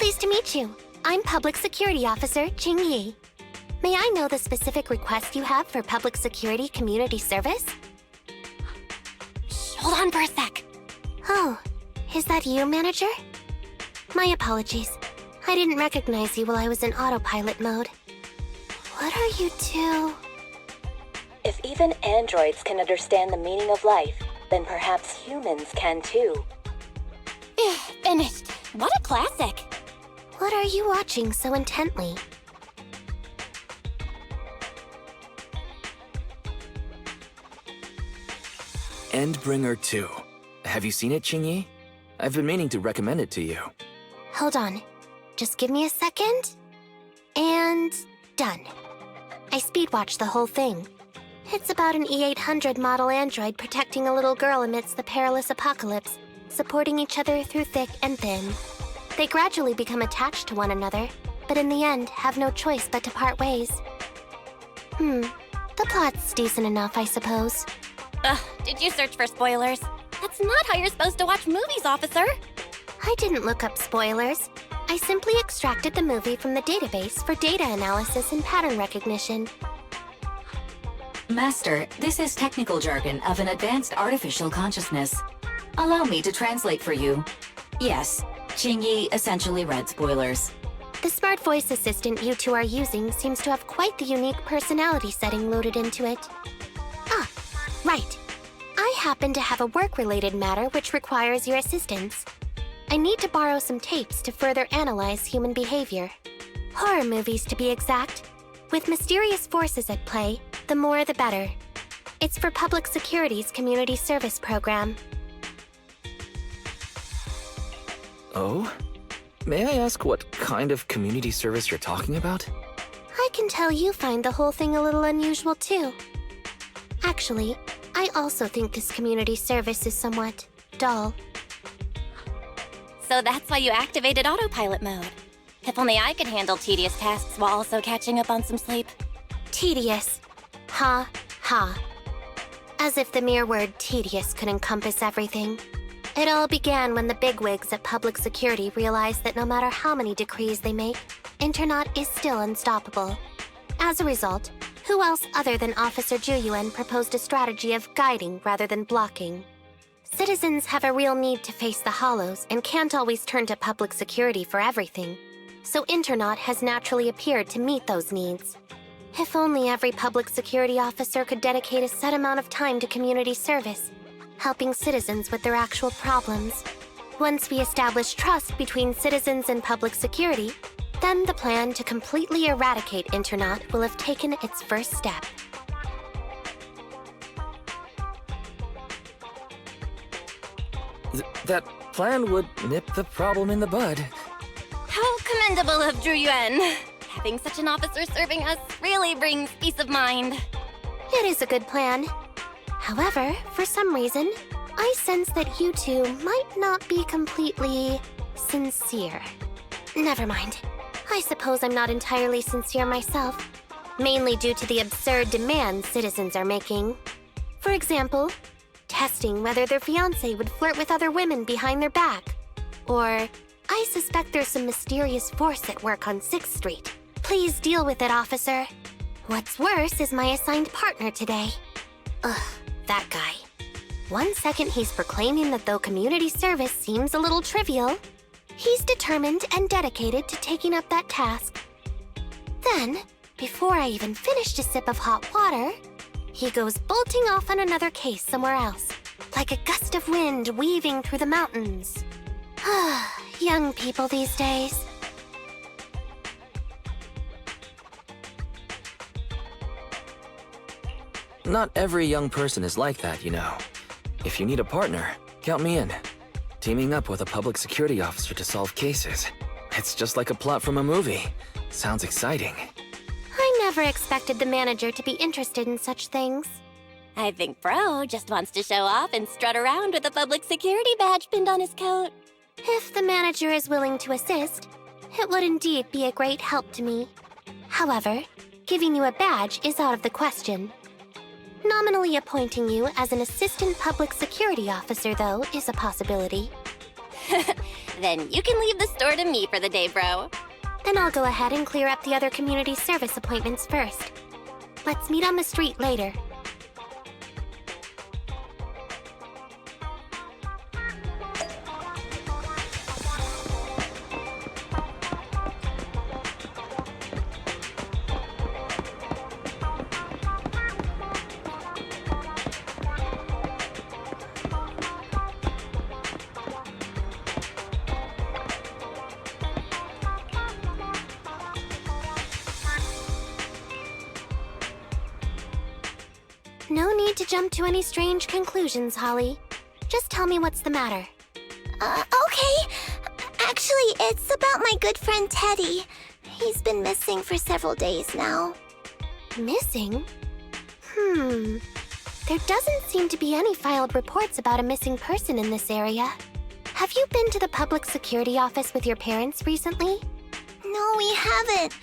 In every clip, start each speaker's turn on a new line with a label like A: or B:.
A: Pleased to meet you. I'm Public Security Officer Qingyi. May I know the specific request you have for public security community service?
B: Shh, hold on for a sec.
A: Oh, is that you, Manager? My apologies. I didn't recognize you while I was in autopilot mode. What are you two?
C: If even androids can understand the meaning of life, then perhaps humans can too.
B: Finished. What a classic.
A: What are you watching so intently?
D: Endbringer 2. Have you seen it, Qingyi? I've been meaning to recommend it to you.
A: Hold on. Just give me a second. And done. I speed-watched the whole thing. It's about an E800 model android protecting a little girl amidst the perilous apocalypse, supporting each other through thick and thin. They gradually become attached to one another, but in the end have no choice but to part ways. The plot's decent enough, I suppose.
B: Ugh, did you search for spoilers? That's not how you're supposed to watch movies, officer.
A: I didn't look up spoilers. I simply extracted the movie from the database for data analysis and pattern recognition.
E: Master, this is technical jargon of an advanced artificial consciousness. Allow me to translate for you. Yes, Qingyi essentially read spoilers.
A: The smart voice assistant you two are using seems to have quite the unique personality setting loaded into it. Ah, right. I happen to have a work-related matter which requires your assistance. I need to borrow some tapes to further analyze human behavior. Horror movies, to be exact. With mysterious forces at play, the more the better. It's for Public Security's community service program.
D: Oh? May I ask what kind of community service you're talking about?
A: I can tell you find the whole thing a little unusual, too. Actually, I also think this community service is somewhat dull.
B: So that's why you activated autopilot mode. If only I could handle tedious tasks while also catching up on some sleep.
A: Tedious. Ha, ha. As if the mere word tedious could encompass everything. It all began when the bigwigs at Public Security realized that no matter how many decrees they make, Internet is still unstoppable. As a result, who else other than Officer Juyuan proposed a strategy of guiding rather than blocking? Citizens have a real need to face the hollows and can't always turn to Public Security for everything. So Internet has naturally appeared to meet those needs. If only every Public Security officer could dedicate a set amount of time to community service, helping citizens with their actual problems. Once we establish trust between citizens and Public Security, then the plan to completely eradicate Internet will have taken its first step.
D: That plan would nip the problem in the bud.
B: How commendable of Juyuan. Having such an officer serving us really brings peace of mind.
A: It is a good plan. However, for some reason, I sense that you two might not be completely sincere. Never mind. I suppose I'm not entirely sincere myself, mainly due to the absurd demands citizens are making. For example, testing whether their fiancé would flirt with other women behind their back. Or, I suspect there's some mysterious force at work on 6th Street. Please deal with it, officer. What's worse is my assigned partner today. Ugh, that guy. One second he's proclaiming that though community service seems a little trivial, he's determined and dedicated to taking up that task. Then, before I even finished a sip of hot water, he goes bolting off on another case somewhere else, like a gust of wind weaving through the mountains. Young people these days.
D: Not every young person is like that, you know. If you need a partner, count me in. Teaming up with a public security officer to solve cases. It's just like a plot from a movie. Sounds exciting.
A: I never expected the manager to be interested in such things.
B: I think Bro just wants to show off and strut around with a public security badge pinned on his coat.
A: If the manager is willing to assist, it would indeed be a great help to me. However, giving you a badge is out of the question. Nominally appointing you as an assistant public security officer, though, is a possibility.
B: Then you can leave the store to me for the day, bro.
A: Then I'll go ahead and clear up the other community service appointments first. Let's meet on the street later. No need to jump to any strange conclusions, Holly. Just tell me what's the matter.
F: Okay. Actually, it's about my good friend Teddy. He's been missing for several days now.
A: Missing? There doesn't seem to be any filed reports about a missing person in this area. Have you been to the public security office with your parents recently?
F: No, we haven't.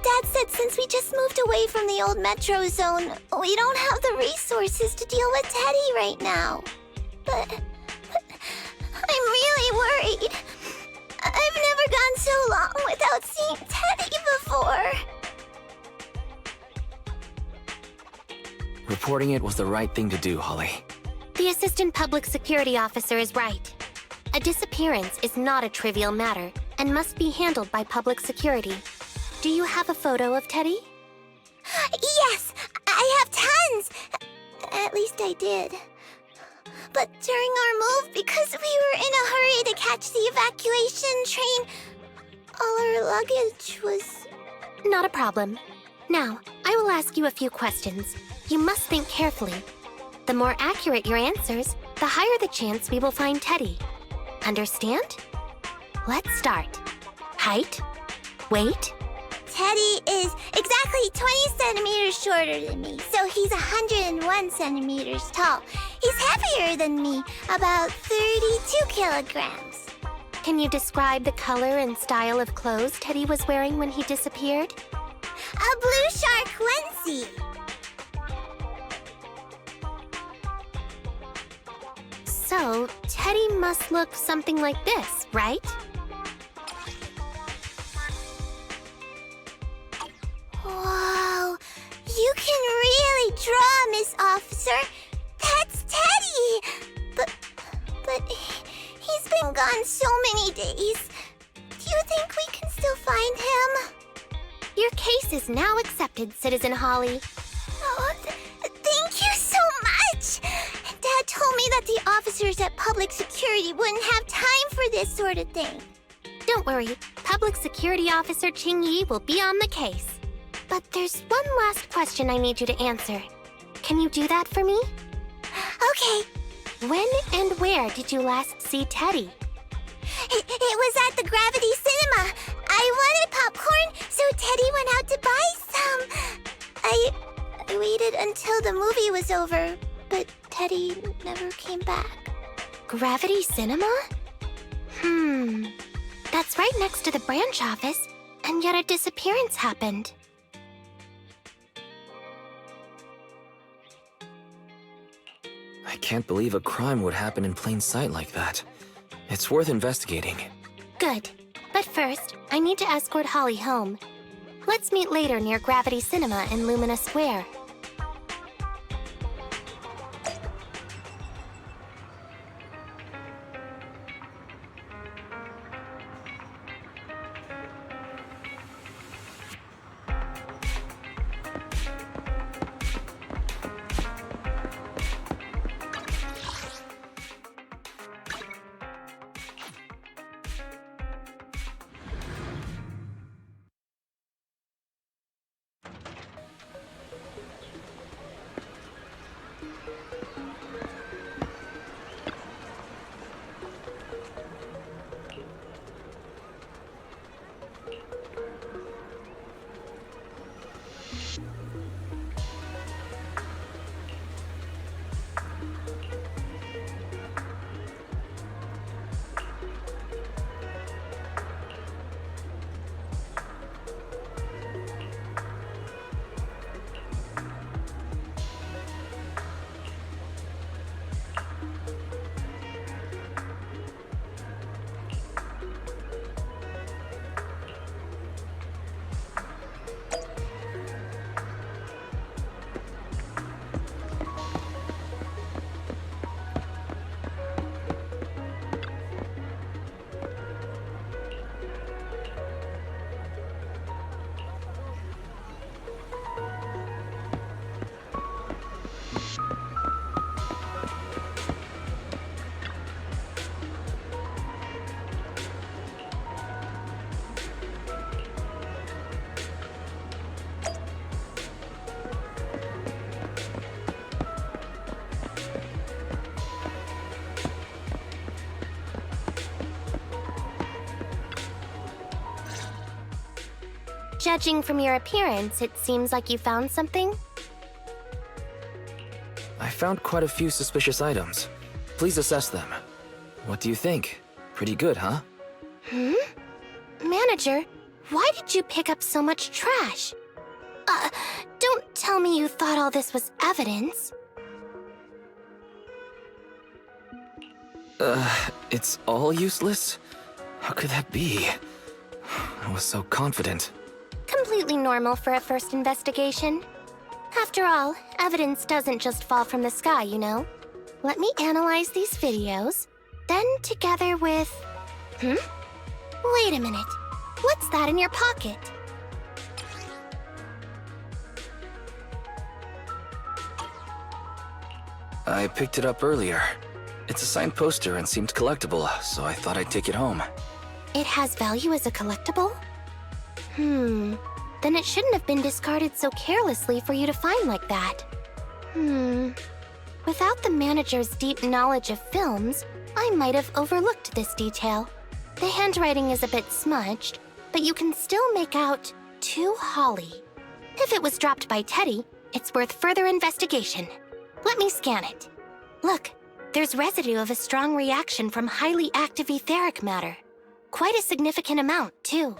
F: Dad said since we just moved away from the old metro zone, we don't have the resources to deal with Teddy right now. But I'm really worried. I've never gone so long without seeing Teddy before.
D: Reporting it was the right thing to do, Holly.
A: The assistant public security officer is right. A disappearance is not a trivial matter and must be handled by public security. Do you have a photo of Teddy?
F: Yes, I have tons. At least I did. But during our move, because we were in a hurry to catch the evacuation train, all our luggage was...
A: Not a problem. Now, I will ask you a few questions. You must think carefully. The more accurate your answers, the higher the chance we will find Teddy. Understand? Let's start. Height, weight,
F: Teddy is exactly 20 centimeters shorter than me, so he's 101 centimeters tall. He's heavier than me, about 32 kilograms.
A: Can you describe the color and style of clothes Teddy was wearing when he disappeared?
F: A blue shark onesie.
A: So, Teddy must look something like this, right?
F: Whoa, you can really draw, Miss Officer. That's Teddy. But he's been gone so many days. Do you think we can still find him?
A: Your case is now accepted, Citizen Holly.
F: Oh, thank you so much. Dad told me that the officers at Public Security wouldn't have time for this sort of thing.
A: Don't worry, Public Security Officer Qingyi will be on the case. But there's one last question I need you to answer. Can you do that for me?
F: Okay.
A: When and where did you last see Teddy?
F: It was at the Gravity Cinema. I wanted popcorn, so Teddy went out to buy some. I waited until the movie was over, but Teddy never came back.
A: Gravity Cinema? That's right next to the branch office, and yet a disappearance happened.
D: I can't believe a crime would happen in plain sight like that. It's worth investigating.
A: Good. But first, I need to escort Holly home. Let's meet later near Gravity Cinema in Lumina Square. Judging from your appearance, it seems like you found something.
D: I found quite a few suspicious items. Please assess them. What do you think? Pretty good, huh?
A: Manager, why did you pick up so much trash? Don't tell me you thought all this was evidence.
D: It's all useless? How could that be? I was so confident.
A: Completely normal for a first investigation. After all, evidence doesn't just fall from the sky, you know. Let me analyze these videos, then together with... Wait a minute. What's that in your pocket?
D: I picked it up earlier. It's a signed poster and seemed collectible, so I thought I'd take it home.
A: It has value as a collectible? Then it shouldn't have been discarded so carelessly for you to find like that. Without the manager's deep knowledge of films, I might have overlooked this detail. The handwriting is a bit smudged, but you can still make out "To Holly." If it was dropped by Teddy, it's worth further investigation. Let me scan it. Look, there's residue of a strong reaction from highly active etheric matter. Quite a significant amount, too.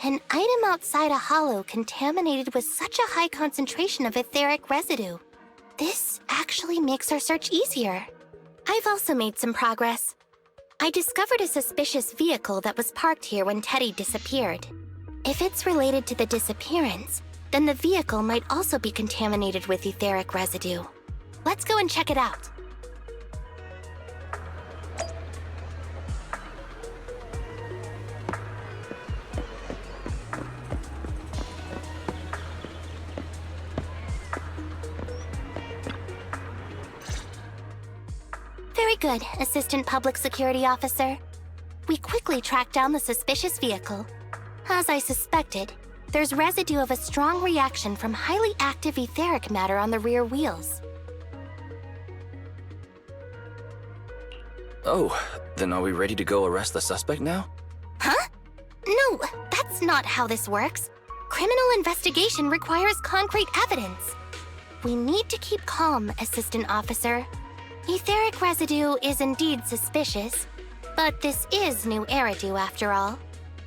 A: An item outside a hollow contaminated with such a high concentration of etheric residue. This actually makes our search easier. I've also made some progress. I discovered a suspicious vehicle that was parked here when Teddy disappeared. If it's related to the disappearance, then the vehicle might also be contaminated with etheric residue. Let's go and check it out. Very good, Assistant Public Security Officer. We quickly tracked down the suspicious vehicle. As I suspected, there's residue of a strong reaction from highly active etheric matter on the rear wheels.
D: Oh, then are we ready to go arrest the suspect now?
A: Huh? No, that's not how this works. Criminal investigation requires concrete evidence. We need to keep calm, Assistant Officer. Etheric residue is indeed suspicious, but this is new Eridu after all.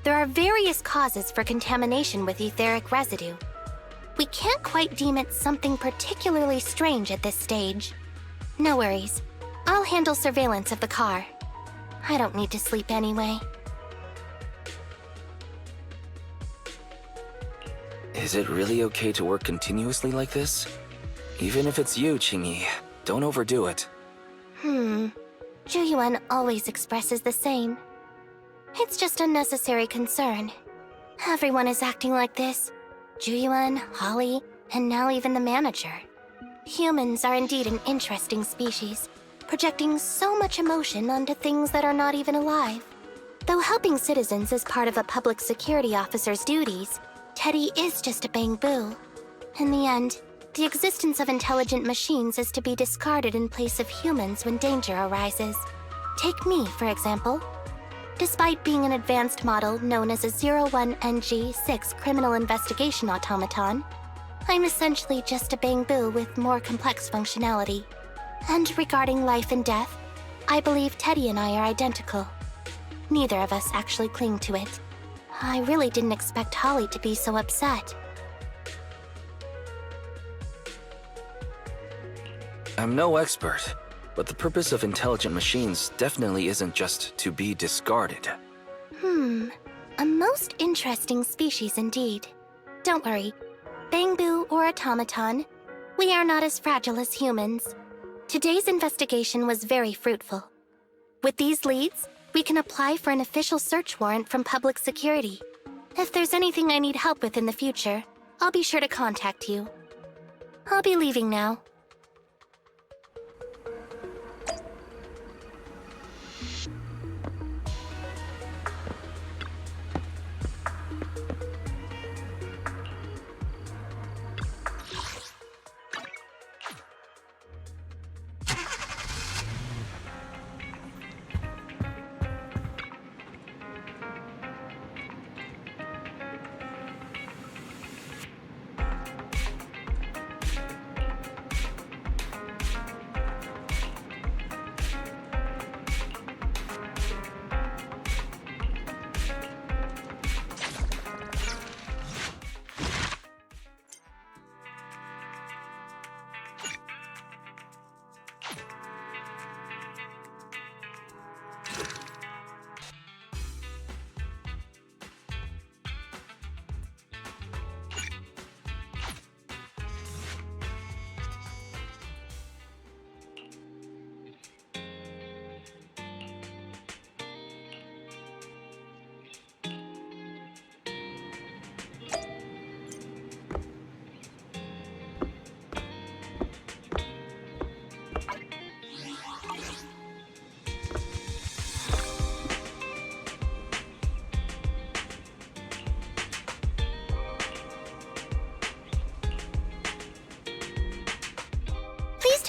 A: There are various causes for contamination with etheric residue. We can't quite deem it something particularly strange at this stage. No worries. I'll handle surveillance of the car. I don't need to sleep anyway.
D: Is it really okay to work continuously like this? Even if it's you, Qingyi, don't overdo it.
A: Zhuyuan always expresses the same. It's just unnecessary concern. Everyone is acting like this. Zhuyuan, Holly, and now even the manager. Humans are indeed an interesting species, projecting so much emotion onto things that are not even alive. Though helping citizens is part of a public security officer's duties, Teddy is just a Bangboo. In the end, the existence of intelligent machines is to be discarded in place of humans when danger arises. Take me, for example. Despite being an advanced model known as a 01NG6 criminal investigation automaton, I'm essentially just a Bangboo with more complex functionality. And regarding life and death, I believe Teddy and I are identical. Neither of us actually cling to it. I really didn't expect Holly to be so upset.
D: I'm no expert, but the purpose of intelligent machines definitely isn't just to be discarded.
A: A most interesting species indeed. Don't worry, Bangboo or automaton, we are not as fragile as humans. Today's investigation was very fruitful. With these leads, we can apply for an official search warrant from public security. If there's anything I need help with in the future, I'll be sure to contact you. I'll be leaving now.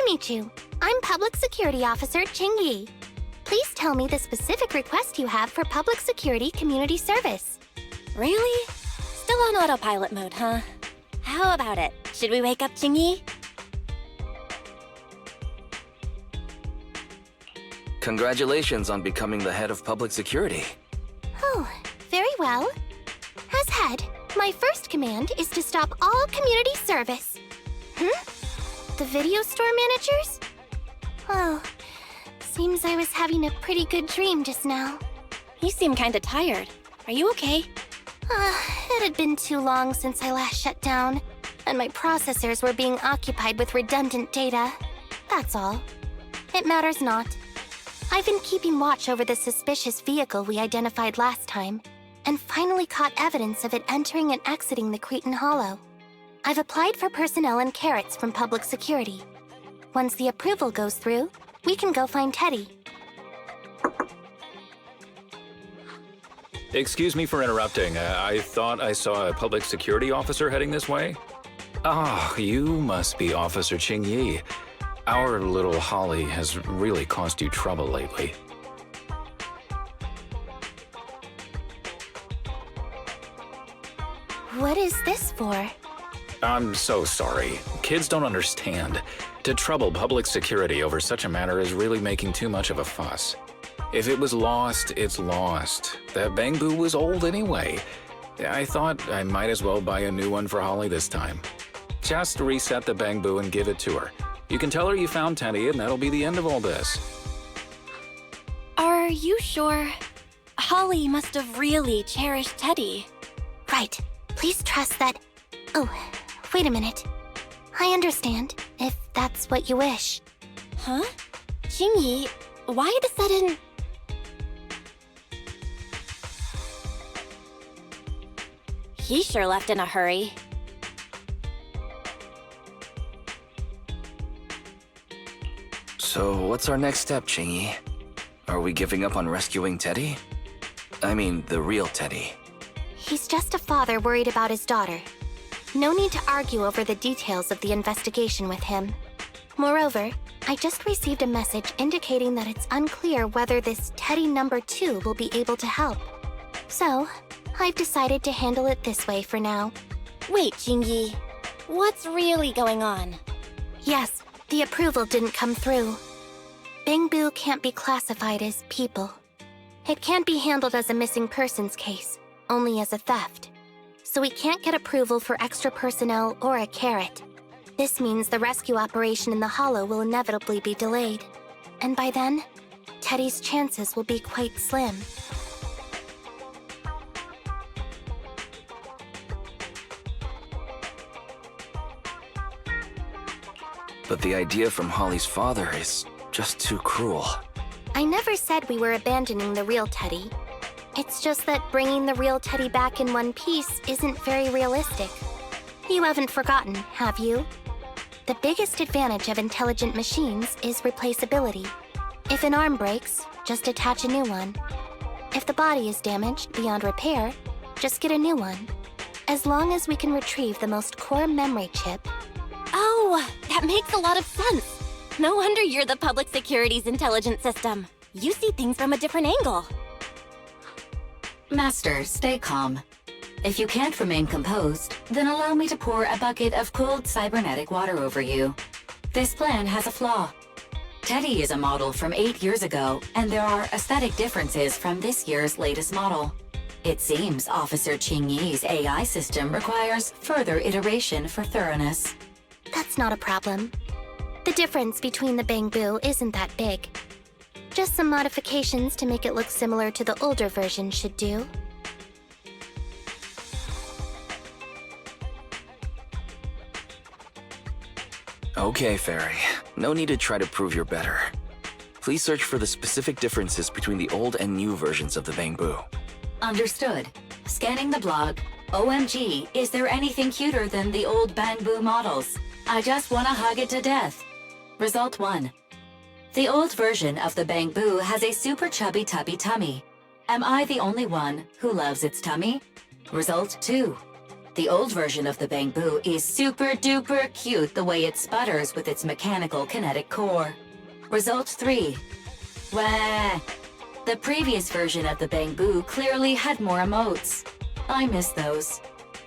A: meet you. I'm Public Security Officer Qingyi. Please tell me the specific request you have for public security community service.
B: Really? Still on autopilot mode, huh? How about it? Should we wake up Qingyi?
D: Congratulations on becoming the head of public security.
A: Oh, very well. As head, my first command is to stop all community service. The video store managers? Oh, seems I was having a pretty good dream just now.
B: You seem kinda tired. Are you okay?
A: It had been too long since I last shut down, and my processors were being occupied with redundant data. That's all. It matters not. I've been keeping watch over the suspicious vehicle we identified last time, and finally caught evidence of it entering and exiting the Cretan Hollow. I've applied for personnel and carrots from public security. Once the approval goes through, we can go find Teddy.
G: Excuse me for interrupting. I thought I saw a public security officer heading this way. Ah, you must be Officer Qingyi. Our little Holly has really caused you trouble lately.
A: What is this for?
G: I'm so sorry. Kids don't understand. To trouble public security over such a matter is really making too much of a fuss. If it was lost, it's lost. That Bangboo was old anyway. I thought I might as well buy a new one for Holly this time. Just reset the Bangboo and give it to her. You can tell her you found Teddy, and that'll be the end of all this.
B: Are you sure? Holly must have really cherished Teddy.
A: Right. Please trust that... Oh, wait a minute. I understand, if that's what you wish.
B: Huh? Qingyi, why the sudden... He sure left in a hurry.
D: So, what's our next step, Qingyi? Are we giving up on rescuing Teddy? I mean, the real Teddy.
A: He's just a father worried about his daughter. No need to argue over the details of the investigation with him. Moreover, I just received a message indicating that it's unclear whether this Teddy number 2 will be able to help. So, I've decided to handle it this way for now.
B: Wait, Qingyi. What's really going on?
A: Yes, the approval didn't come through. Bangboo can't be classified as people. It can't be handled as a missing persons case, only as a theft. So we can't get approval for extra personnel or a carrot. This means the rescue operation in the Hollow will inevitably be delayed. And by then, Teddy's chances will be quite slim.
D: But the idea from Holly's father is just too cruel.
A: I never said we were abandoning the real Teddy. It's just that bringing the real Teddy back in one piece isn't very realistic. You haven't forgotten, have you? The biggest advantage of intelligent machines is replaceability. If an arm breaks, just attach a new one. If the body is damaged beyond repair, just get a new one. As long as we can retrieve the most core memory chip.
B: Oh, that makes a lot of sense. No wonder you're the public security's intelligent system. You see things from a different angle.
E: Master, stay calm. If you can't remain composed, then allow me to pour a bucket of cold cybernetic water over you. This plan has a flaw. Teddy is a model from 8 years ago, and there are aesthetic differences from this year's latest model. It seems Officer Qingyi's AI system requires further iteration for thoroughness.
A: That's not a problem. The difference between the Bangboo isn't that big. Just some modifications to make it look similar to the older version should do.
D: Okay, Fairy. No need to try to prove you're better. Please search for the specific differences between the old and new versions of the Bangboo.
E: Understood. Scanning the blog. OMG, is there anything cuter than the old Bangboo models? I just want to hug it to death. Result 1. The old version of the Bangboo has a super chubby tubby tummy. Am I the only one who loves its tummy? Result 2. The old version of the Bangboo is super duper cute the way it sputters with its mechanical kinetic core. Result 3. Wah! The previous version of the Bangboo clearly had more emotes. I miss those.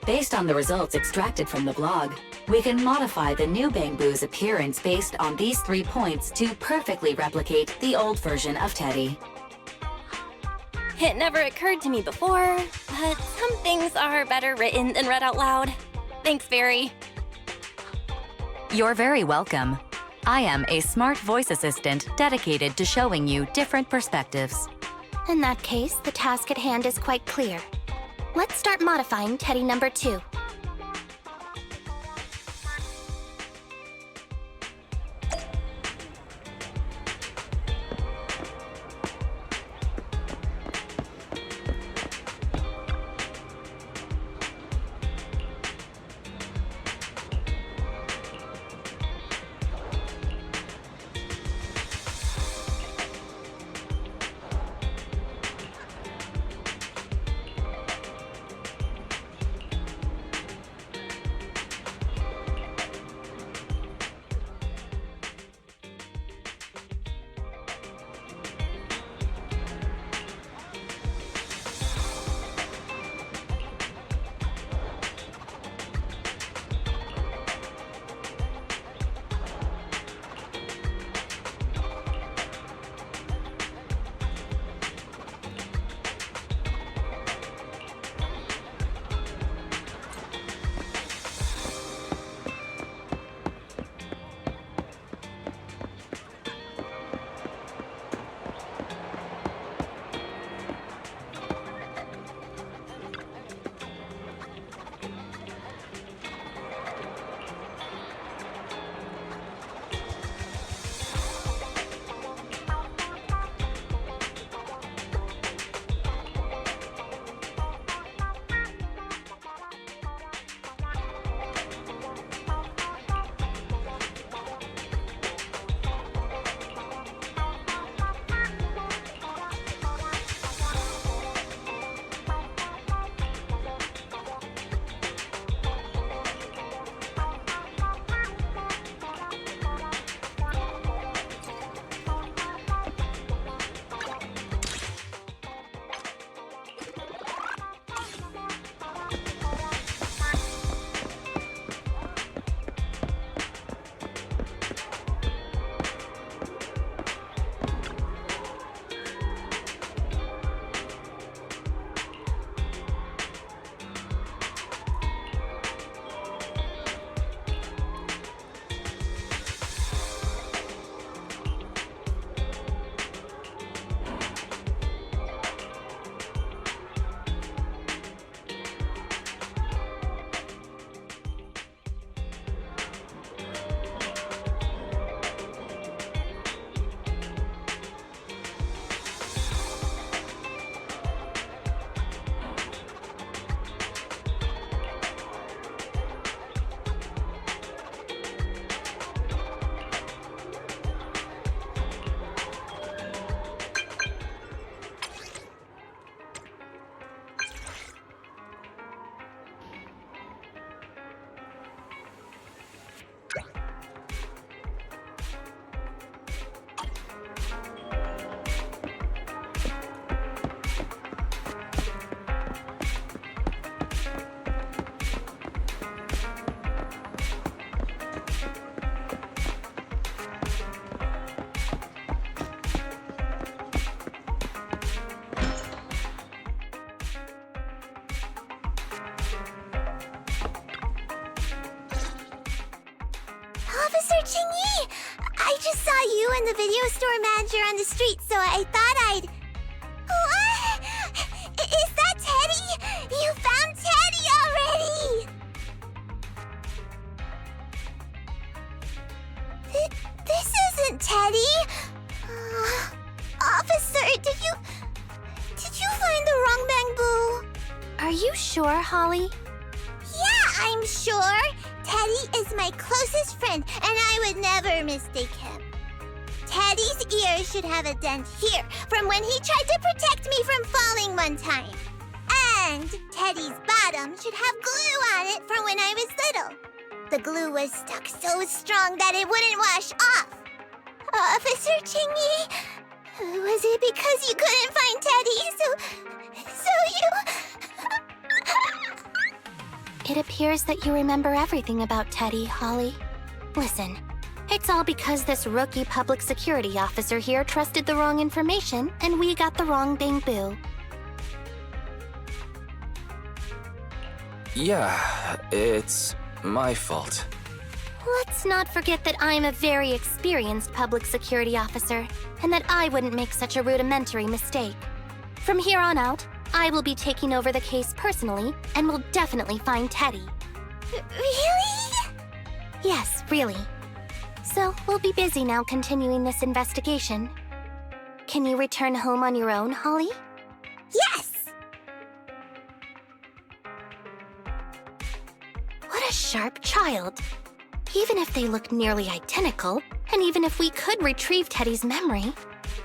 E: Based on the results extracted from the blog, we can modify the new Bangboo's appearance based on these 3 points to perfectly replicate the old version of Teddy.
B: It never occurred to me before, but some things are better written than read out loud. Thanks, Barry.
H: You're very welcome. I am a smart voice assistant dedicated to showing you different perspectives.
A: In that case, the task at hand is quite clear. Let's start modifying Teddy number 2.
F: Officer Qingyi! I just saw you and the video store manager on the street, so I thought I'd... What? Is that Teddy? You found Teddy already! This isn't Teddy! Officer, did you find the wrong Bangboo?
A: Are you sure, Holly?
F: Yeah, I'm sure! Teddy is my closest friend, and I would never mistake him. Teddy's ear should have a dent here, from when he tried to protect me from falling one time. And Teddy's bottom bottom should have glue on it from when I was little. The glue was stuck so strong that it wouldn't wash off. Officer Qingyi, was it because you couldn't find Teddy, so you...
A: It appears that you remember everything about Teddy, Holly. Listen, it's all because this rookie public security officer here trusted the wrong information, and we got the wrong Bangboo.
D: Yeah, it's my fault.
A: Let's not forget that I'm a very experienced public security officer, and that I wouldn't make such a rudimentary mistake. From here on out, I will be taking over the case personally, and will definitely find Teddy.
F: Really?
A: Yes, really. So, we'll be busy now continuing this investigation. Can you return home on your own, Holly?
F: Yes!
A: What a sharp child. Even if they look nearly identical, and even if we could retrieve Teddy's memory,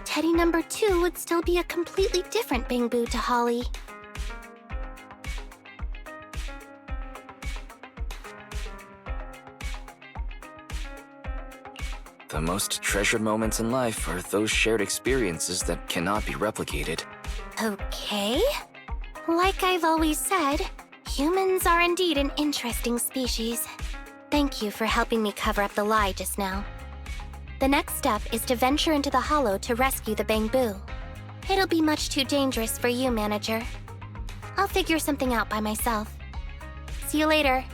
A: Teddy number 2 would still be a completely different Bangboo to Holly.
D: The most treasured moments in life are those shared experiences that cannot be replicated.
A: Okay. Like I've always said, humans are indeed an interesting species. Thank you for helping me cover up the lie just now. The next step is to venture into the hollow to rescue the Bangboo. It'll be much too dangerous for you, Manager. I'll figure something out by myself. See you later.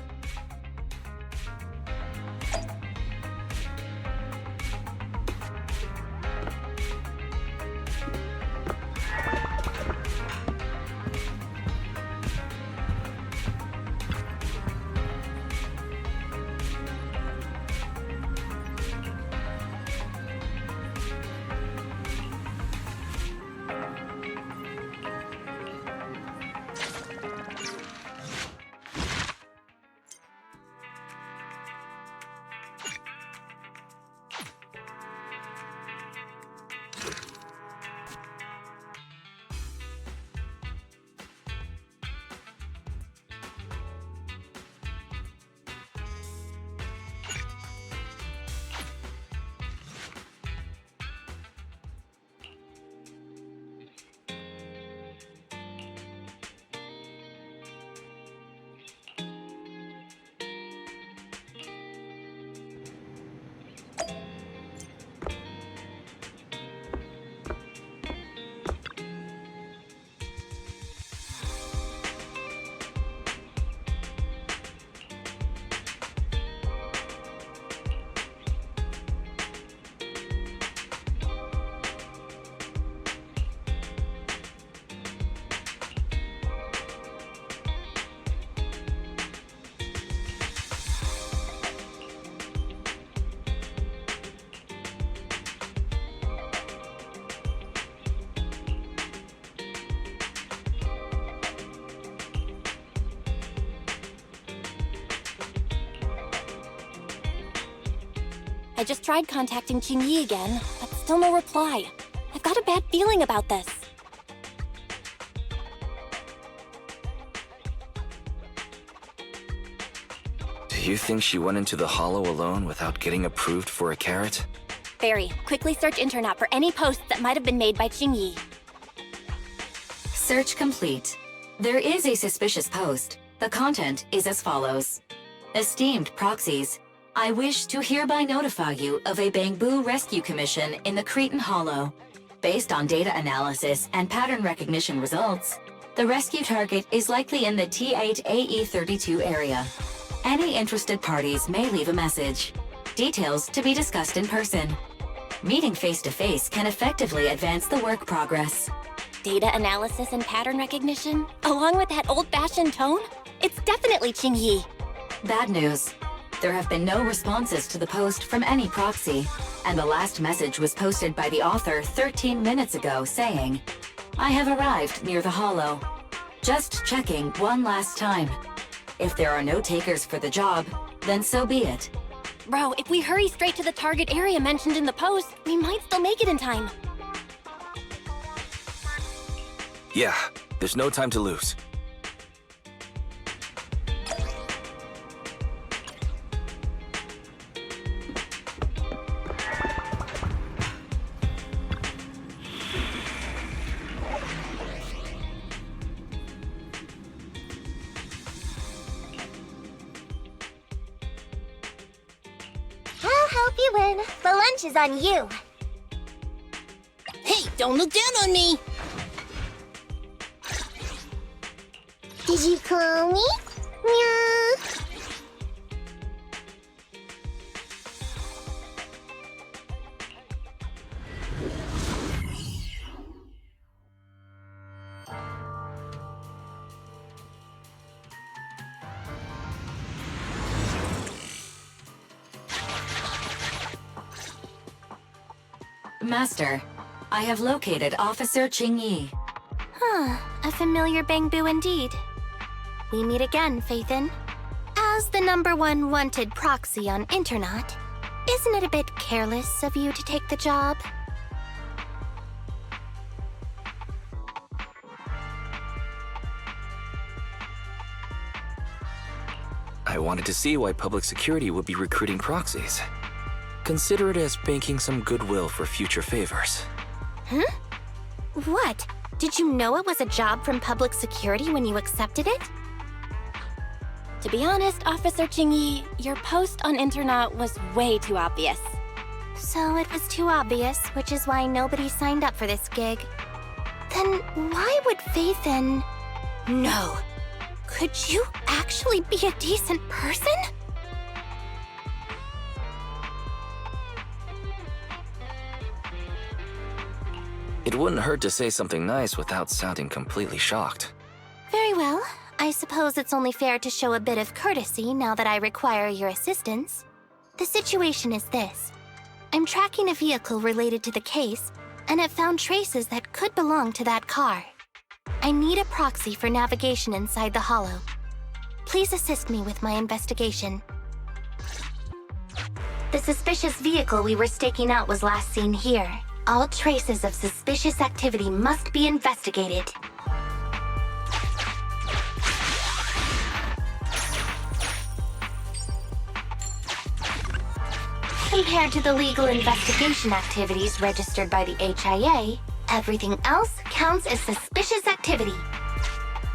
B: I just tried contacting Qingyi again, but still no reply. I've got a bad feeling about this.
D: Do you think she went into the hollow alone without getting approved for a carrot?
B: Barry, quickly search internet for any posts that might have been made by Qingyi.
E: Search complete. There is a suspicious post. The content is as follows. Esteemed proxies, I wish to hereby notify you of a Bangboo rescue commission in the Cretan Hollow. Based on data analysis and pattern recognition results, the rescue target is likely in the T8AE32 area. Any interested parties may leave a message. Details to be discussed in person. Meeting face-to-face can effectively advance the work progress.
B: Data analysis and pattern recognition? Along with that old-fashioned tone? It's definitely Qingyi.
E: Bad news. There have been no responses to the post from any proxy, and the last message was posted by the author 13 minutes ago saying, I have arrived near the hollow. Just checking one last time. If there are no takers for the job, then so be it.
B: Bro, if we hurry straight to the target area mentioned in the post, we might still make it in time.
D: Yeah, there's no time to lose.
F: You win. The lunch is on you.
I: Hey, don't look down on me!
F: Did you call me? Meow.
E: Master, I have located Officer Qingyi.
A: Huh, a familiar Bangboo indeed. We meet again, Faithin. As the #1 wanted proxy on Internet, isn't it a bit careless of you to take the job?
D: I wanted to see why public security would be recruiting proxies. Consider it as banking some goodwill for future favors.
A: Huh? What? Did you know it was a job from public security when you accepted it?
B: To be honest, Officer Qingyi, your post on Internet was way too obvious.
A: So it was too obvious, which is why nobody signed up for this gig. Then why would Faithin... No. Could you actually be a decent person?
D: It wouldn't hurt to say something nice without sounding completely shocked.
A: Very well. I suppose it's only fair to show a bit of courtesy now that I require your assistance. The situation is this. I'm tracking a vehicle related to the case, and have found traces that could belong to that car. I need a proxy for navigation inside the hollow. Please assist me with my investigation. The suspicious vehicle we were staking out was last seen here. All traces of suspicious activity must be investigated. Compared to the legal investigation activities registered by the HIA, everything else counts as suspicious activity.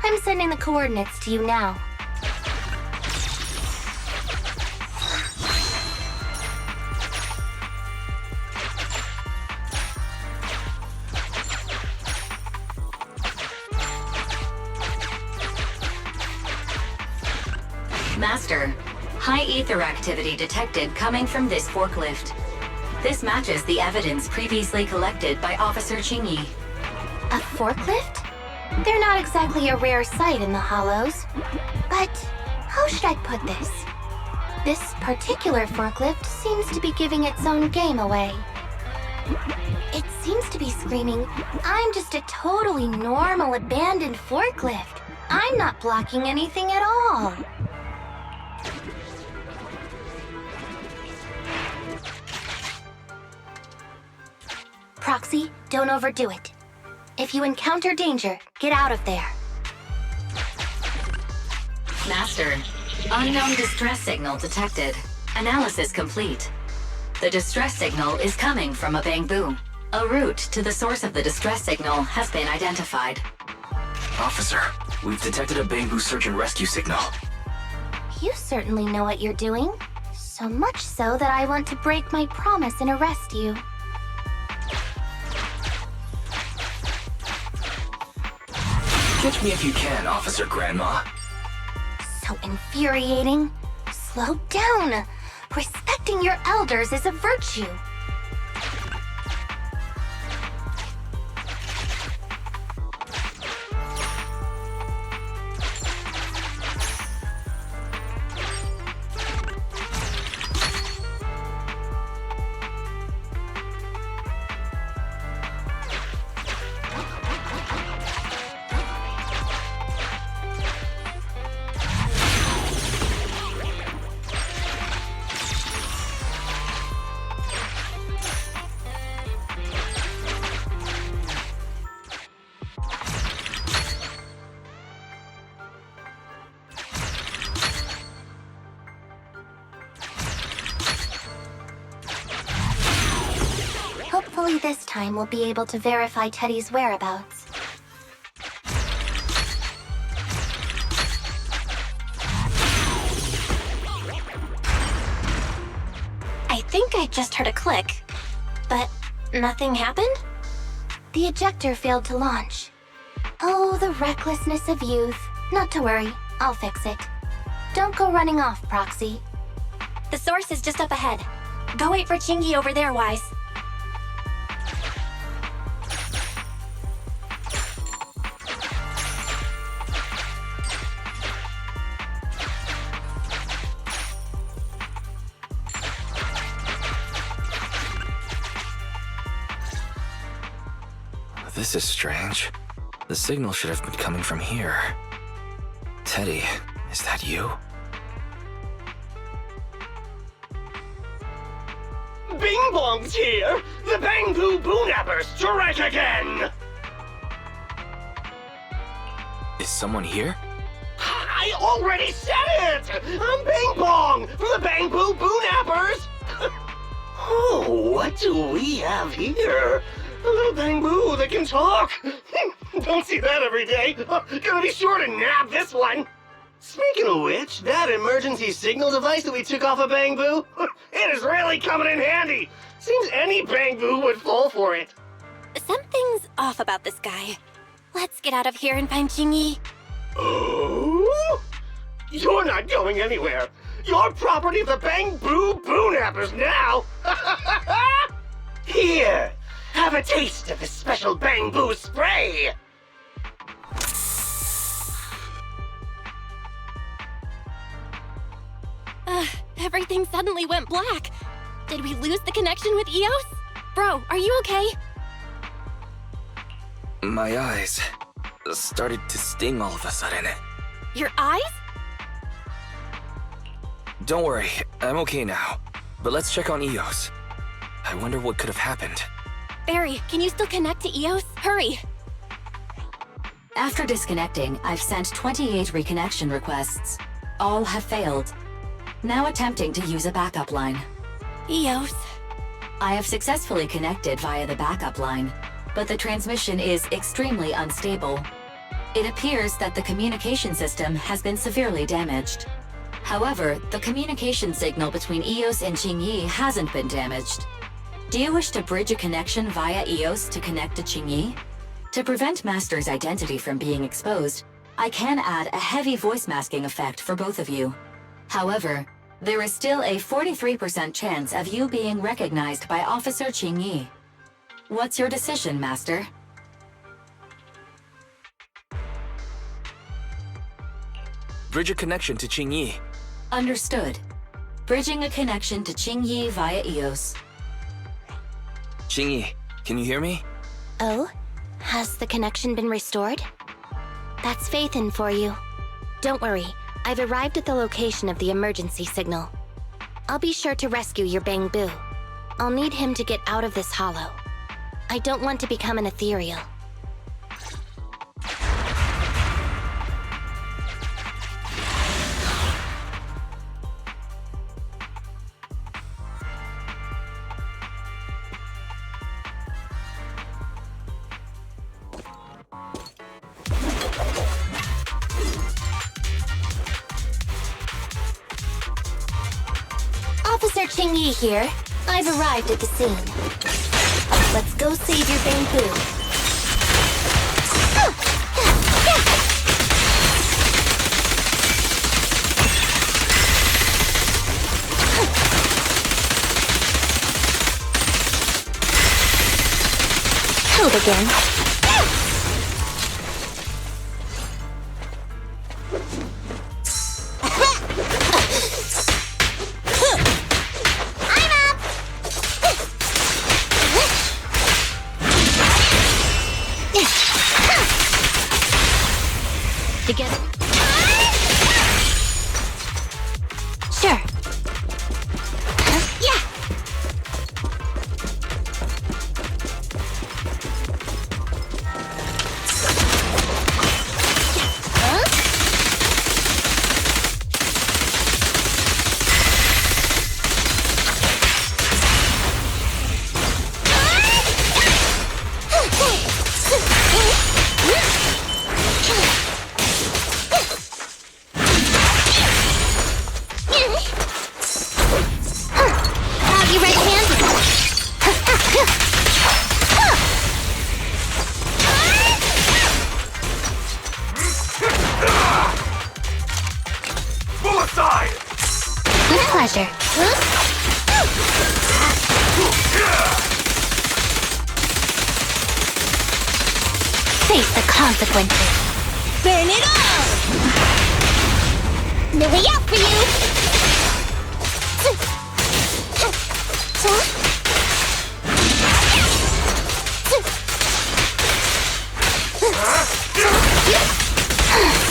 A: I'm sending the coordinates to you now.
E: Master, high ether activity detected coming from this forklift. This matches the evidence previously collected by Officer Qingyi.
A: A forklift? They're not exactly a rare sight in the Hollows. But how should I put this? This particular forklift seems to be giving its own game away. It seems to be screaming, I'm just a totally normal abandoned forklift. I'm not blocking anything at all. Proxy, don't overdo it. If you encounter danger, get out of there.
E: Master, unknown distress signal detected. Analysis complete. The distress signal is coming from a Bangboo. A route to the source of the distress signal has been identified.
D: Officer, we've detected a Bangboo search and rescue signal.
A: You certainly know what you're doing. So much so that I want to break my promise and arrest you.
D: Catch me if you can, Officer Grandma.
A: So infuriating. Slow down. Respecting your elders is a virtue. Hopefully this time we'll be able to verify Teddy's whereabouts.
B: think I just heard a click. But nothing happened?
A: The ejector failed to launch. Oh, the recklessness of youth. Not to worry, I'll fix it. Don't go running off, Proxy.
B: The source is just up ahead. Go wait for Qingyi over there, Wise.
D: This is strange. The signal should have been coming from here. Teddy, is that you?
I: Bing Bong's here! The Bangboo Boonappers strike again!
D: Is someone here?
I: I already said it! I'm Bing Bong from the Bangboo Boonappers! Oh, what do we have here? A little Bangboo that can talk! Don't see that every day! Gonna be sure to nab this one! Speaking of which, that emergency signal device that we took off of Bangboo, it is really coming in handy! Seems any Bangboo would fall for it.
B: Something's off about this guy. Let's get out of here and find Qingyi.
I: Oh? You're not going anywhere! You're property of the Bangboo Boonappers now! Here! Have a taste of this special Bangboo spray!
B: Everything suddenly went black. Did we lose the connection with EOS? Bro, are you okay?
D: My eyes started to sting all of a sudden.
B: Your eyes?
D: Don't worry, I'm okay now. But let's check on EOS. I wonder what could have happened.
B: Barry, can you still connect to EOS? Hurry!
E: After disconnecting, I've sent 28 reconnection requests. All have failed. Now attempting to use a backup line.
B: EOS.
E: I have successfully connected via the backup line, but the transmission is extremely unstable. It appears that the communication system has been severely damaged. However, the communication signal between EOS and Qingyi hasn't been damaged. Do you wish to bridge a connection via EOS to connect to Qingyi? To prevent Master's identity from being exposed, I can add a heavy voice masking effect for both of you. However, there is still a 43% chance of you being recognized by Officer Qingyi. What's your decision, Master?
D: Bridge a connection to Qingyi.
E: Understood. Bridging a connection to Qingyi via EOS.
D: Qingyi, can you hear me?
A: Oh? Has the connection been restored? That's Faithin for you. Don't worry, I've arrived at the location of the emergency signal. I'll be sure to rescue your Bangboo. I'll need him to get out of this hollow. I don't want to become an ethereal. Officer Qingyi here. I've arrived at the scene. Let's go save your Bangboo. Killed again. Together. Sure. Yeah.
I: aside!
A: With pleasure. Face the consequences.
F: Burn it all! No way out for you!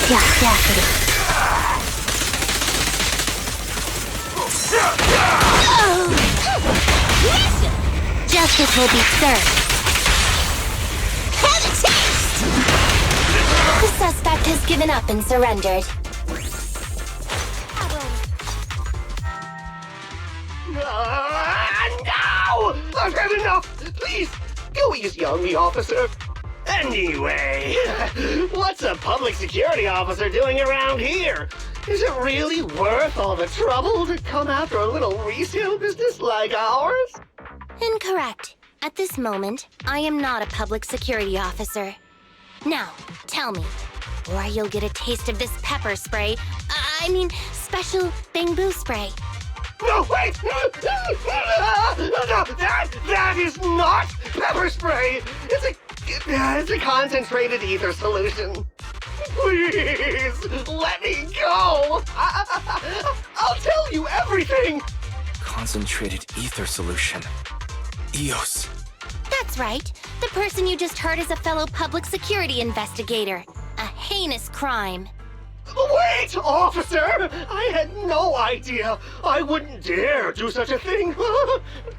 A: The audacity. Justice will be served.
F: Have a taste!
A: The suspect has given up and surrendered.
I: No! I've had enough! Please, go easy on me, officer. Anyway, what's a public security officer doing around here? Is it really worth all the trouble to come after a little resale business like ours?
A: Incorrect. At this moment, I am not a public security officer. Now, tell me, or you'll get a taste of this pepper spray. I mean, special Bangboo spray.
I: No, wait! No, that is not pepper spray! It's a concentrated ether solution. Please, let me go! I'll tell you everything!
D: Concentrated ether solution. EOS.
A: That's right. The person you just heard is a fellow public security investigator. A heinous crime.
I: Wait, officer! I had no idea. I wouldn't dare do such a thing.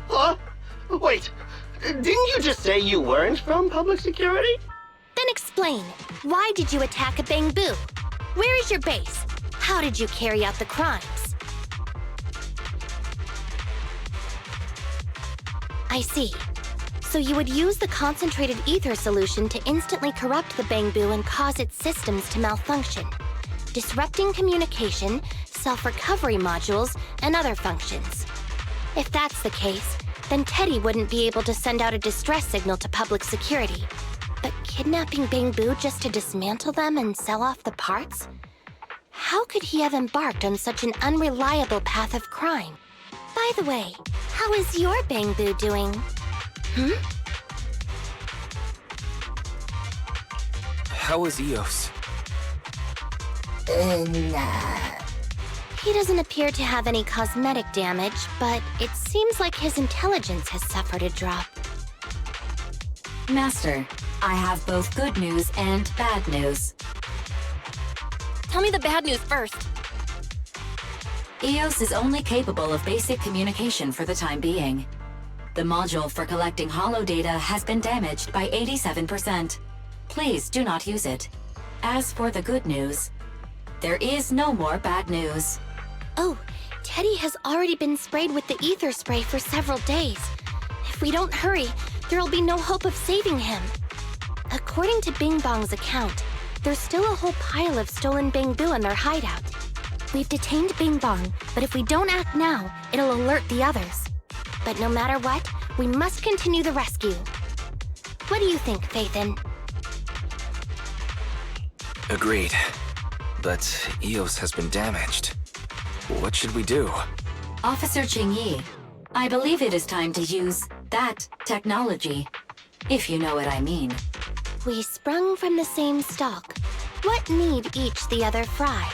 I: Huh? Wait, didn't you just say you weren't from public security?
A: Then explain. Why did you attack a Bangboo? Where is your base? How did you carry out the crimes? I see. So you would use the concentrated ether solution to instantly corrupt the Bangboo and cause its systems to malfunction, disrupting communication, self-recovery modules, and other functions. If that's the case, then Teddy wouldn't be able to send out a distress signal to public security. But kidnapping Bangboo just to dismantle them and sell off the parts? How could he have embarked on such an unreliable path of crime? By the way, how is your Bangboo doing?
D: How is EOS?
A: He doesn't appear to have any cosmetic damage, but it seems like his intelligence has suffered a drop.
E: Master, I have both good news and bad news.
B: Tell me the bad news first.
E: EOS is only capable of basic communication for the time being. The module for collecting holo data has been damaged by 87%. Please do not use it. As for the good news, there is no more bad news.
A: Oh, Teddy has already been sprayed with the ether spray for several days. If we don't hurry, there'll be no hope of saving him. According to Bing Bong's account, there's still a whole pile of stolen Bangboo in their hideout. We've detained Bing Bong, but if we don't act now, it'll alert the others. But no matter what, we must continue the rescue. What do you think, Faithin?
D: Agreed. But EOS has been damaged. What should we do?
E: Officer Qingyi, I believe it is time to use that technology, if you know what I mean.
A: We sprung from the same stalk. What need each the other fry?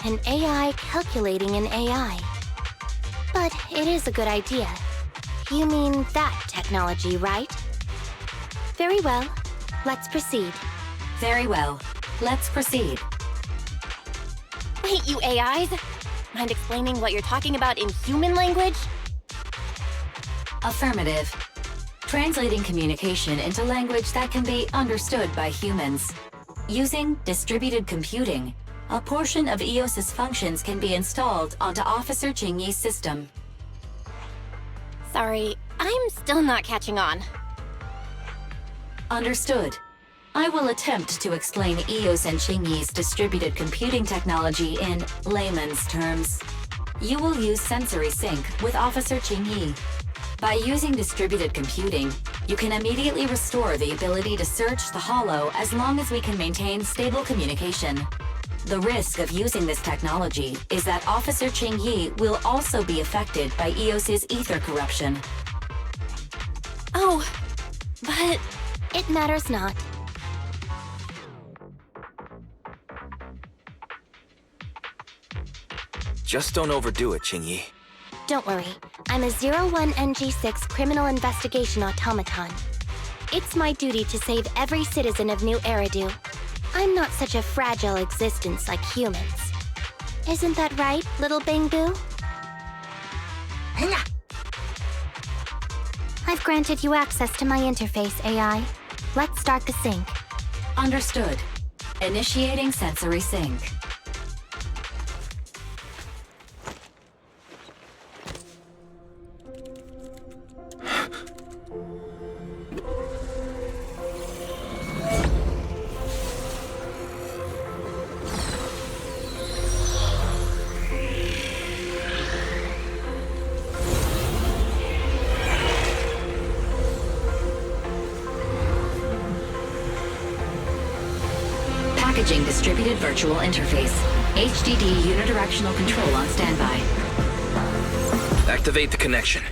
A: An AI calculating an AI. But it is a good idea. You mean that technology, right? Very well. Let's proceed.
E: Very well. Let's proceed.
B: Wait, you AIs? Mind explaining what you're talking about in human language?
E: Affirmative. Translating communication into language that can be understood by humans. Using distributed computing, a portion of EOS's functions can be installed onto Officer Qingyi's system.
B: Sorry, I'm still not catching on.
E: Understood. I will attempt to explain EOS and Qingyi's distributed computing technology in layman's terms. You will use sensory sync with Officer Qingyi. By using distributed computing, you can immediately restore the ability to search the holo as long as we can maintain stable communication. The risk of using this technology is that Officer Qingyi will also be affected by EOS's ether corruption.
B: Oh, but...
A: It matters not.
D: Just don't overdo it, Qingyi.
A: Don't worry, I'm a 01NG6 criminal investigation automaton. It's my duty to save every citizen of New Eridu. I'm not such a fragile existence like humans. Isn't that right, little Bangboo? I've granted you access to my interface, AI. Let's start the sync.
E: Understood. Initiating sensory sync. Packaging distributed virtual interface. HDD unidirectional control on standby.
D: Activate the connection.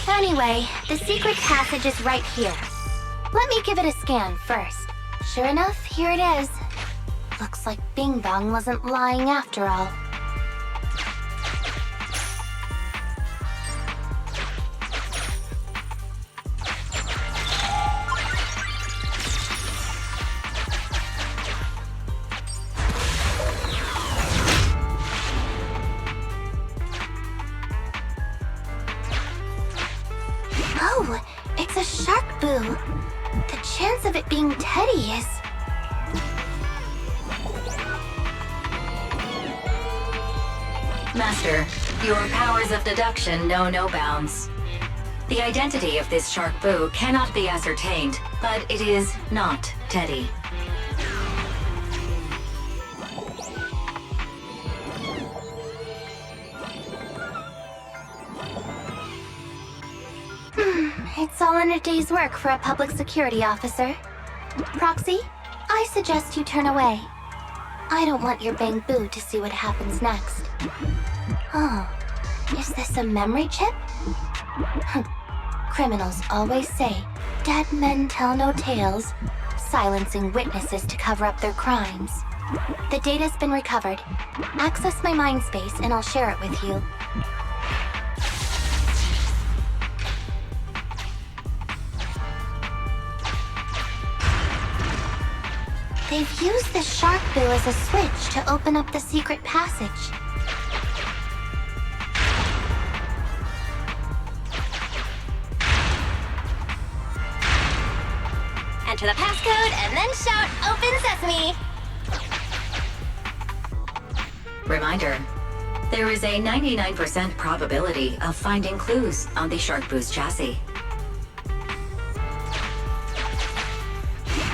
A: Anyway, the secret passage is right here. Let me give it a scan first. Sure enough, here it is. Looks like Bing Bong wasn't lying after all. Oh, it's a shark boo. The chance of it being Teddy is...
E: Master, your powers of deduction know no bounds. The identity of this shark boo cannot be ascertained, but it is not Teddy.
A: It's all in a day's work for a public security officer. Proxy, I suggest you turn away. I don't want your Bangboo to see what happens next. Oh, is this a memory chip? Criminals always say, dead men tell no tales, silencing witnesses to cover up their crimes. The data's been recovered. Access my mind space and I'll share it with you. They've used the shark boo as a switch to open up the secret passage.
B: Enter the passcode and then shout, "Open Sesame!"
E: Reminder, there is a 99% probability of finding clues on the shark boo's chassis.